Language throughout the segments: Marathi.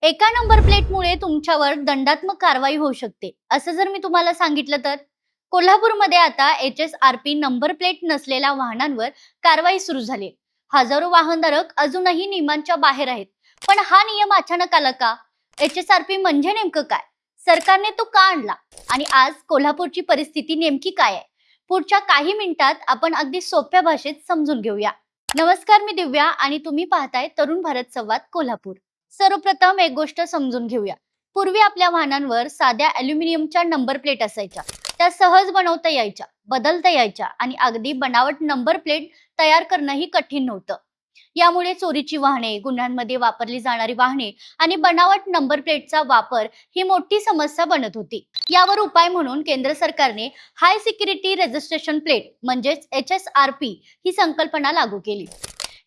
एका नंबर प्लेटमुळे तुमच्यावर दंडात्मक कारवाई होऊ शकते असं जर मी तुम्हाला सांगितलं तर कोल्हापूरमध्ये आता HSRP नंबर प्लेट नसलेल्या वाहनांवर कारवाई सुरू झाली. हजारो वाहनधारक अजूनही नियमांच्या बाहेर आहेत. पण हा नियम अचानक आला का? HSRP म्हणजे नेमकं काय? सरकारने तो का आणला? आणि आज कोल्हापूरची परिस्थिती नेमकी काय आहे? पुढच्या काही मिनिटात आपण अगदी सोप्या भाषेत समजून घेऊया. नमस्कार, मी दिव्या आणि तुम्ही पाहताय तरुण भारत संवाद कोल्हापूर. सर्वप्रथम एक गोष्ट समजून घेऊया. पूर्वी आपल्या वाहनांवर साध्या अॅल्युमिनियमच्या नंबर प्लेट असायच्या. त्या सहज बनवता यायच्या, बदलता यायच्या आणि अगदी बनावट नंबर प्लेट तयार करणंही कठीण नव्हतं. यामुळे चोरीची वाहने, गुन्ह्यांमध्ये वापरली जाणारी वाहने आणि बनावट नंबर प्लेटचा वापर ही मोठी समस्या बनत होती. यावर उपाय म्हणून केंद्र सरकारने हाय सिक्युरिटी रजिस्ट्रेशन प्लेट म्हणजेच HSRP ही संकल्पना लागू केली.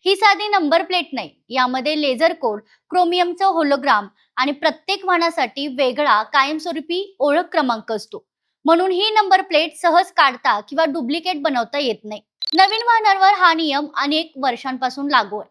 ही साधी नंबर प्लेट नाही, यामध्ये लेझर कोड, क्रोमियमचं होलोग्राम आणि प्रत्येक वाहनासाठी वेगळा कायमस्वरूपी ओळख क्रमांक असतो. म्हणून ही नंबर प्लेट सहज काढता किंवा डुप्लिकेट बनवता येत नाही. नवीन वाहनांवर हा नियम अनेक वर्षांपासून लागू आहे.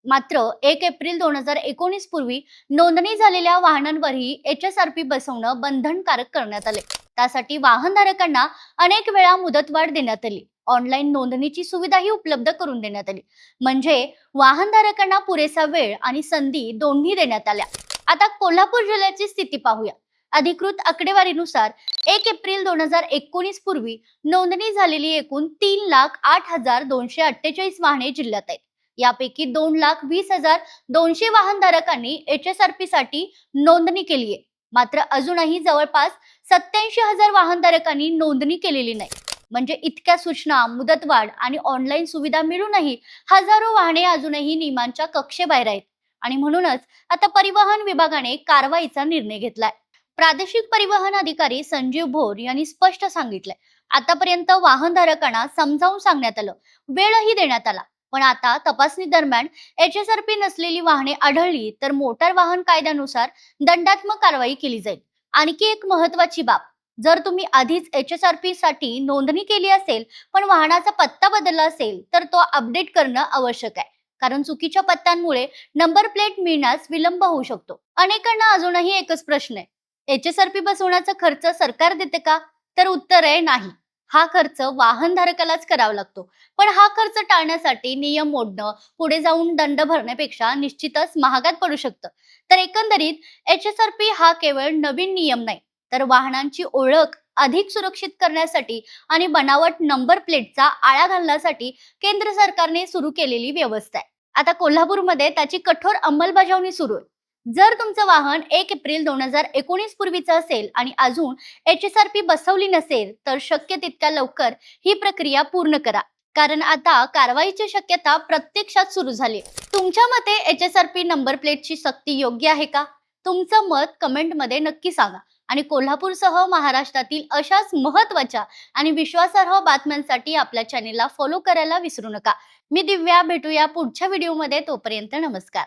मात्र 1 एप्रिल 2019 पूर्वी नोंदणी झालेल्या वाहनांवरही HSRP बसवणं बंधनकारक करण्यात आले. त्यासाठी वाहनधारकांना अनेक वेळा मुदतवाढ देण्यात आली. ऑनलाईन नोंदणीची सुविधाही उपलब्ध करून देण्यात आली. म्हणजे वाहनधारकांना पुरेसा वेळ आणि संधी दोन्ही देण्यात आल्या. आता कोल्हापूर जिल्ह्याची स्थिती पाहूया. अधिकृत आकडेवारीनुसार 1 एप्रिल 2019 पूर्वी नोंदणी झालेली एकूण 3,08,248 वाहने जिल्ह्यात आहेत. यापैकी 2,20,200 वाहनधारकांनी HSRP साठी नोंदणी केली आहे. मात्र अजूनही जवळपास 87,000 वाहनधारकांनी नोंदणी केलेली नाही. म्हणजे इतक्या सूचना, मुदतवाढ आणि ऑनलाईन सुविधा मिळूनही हजारो वाहने अजूनही नियमांच्या कक्षेबाहेर आहेत. आणि म्हणूनच आता परिवहन विभागाने कारवाईचा निर्णय घेतलाय. प्रादेशिक परिवहन अधिकारी संजीव भोर यांनी स्पष्ट सांगितलंय, आतापर्यंत वाहनधारकांना समजावून सांगण्यात आलं, वेळही देण्यात आला. पण आता तपासणी दरम्यान HSRP नसलेली वाहने आढळली तर मोटार वाहन कायद्यानुसार दंडात्मक कारवाई केली जाईल. आणखी एक महत्वाची बाब, जर तुम्ही आधीच HSRP साठी नोंदणी केली असेल पण वाहनाचा पत्ता बदलला असेल तर तो अपडेट करणं आवश्यक आहे. कारण चुकीच्या पत्त्यांमुळे नंबर प्लेट मिळण्यास विलंब होऊ शकतो. अनेकांना अजूनही एकच प्रश्न आहे, HSRP बसवण्याचा खर्च सरकार देते का? तर उत्तर आहे नाही. हा खर्च वाहनधारकालाच करावा लागतो. पण हा खर्च टाळण्यासाठी नियम मोडणं, पुढे जाऊन दंड भरण्यापेक्षा निश्चितच महागात पडू शकतं. तर एकंदरीत HSRP हा केवळ नवीन नियम नाही, तर वाहनांची ओळख अधिक सुरक्षित करण्यासाठी आणि बनावट नंबर प्लेटचा आळा घालण्यासाठी केंद्र सरकारने सुरू केलेली व्यवस्था आहे. आता कोल्हापूरमध्ये त्याची कठोर अंमलबजावणी सुरू आहे. जर तुमचं वाहन 1 एप्रिल 2019 पूर्वीचं असेल आणि अजून HSRP बसवली नसेल तर शक्य तितक्या लवकर ही प्रक्रिया पूर्ण करा. कारण आता कारवाईची शक्यता प्रत्यक्षात सुरू झाली. तुमच्या मते HSRP नंबर प्लेटची सक्ती योग्य आहे का? तुमचं मत कमेंटमध्ये नक्की सांगा. आणि कोल्हापूरसह महाराष्ट्रातील अशाच महत्त्वाच्या आणि विश्वासार्ह बातम्यांसाठी आपल्या चॅनेलला फॉलो करायला विसरू नका. मी दिव्या, भेटूया पुढच्या व्हिडिओमध्ये. तोपर्यंत नमस्कार.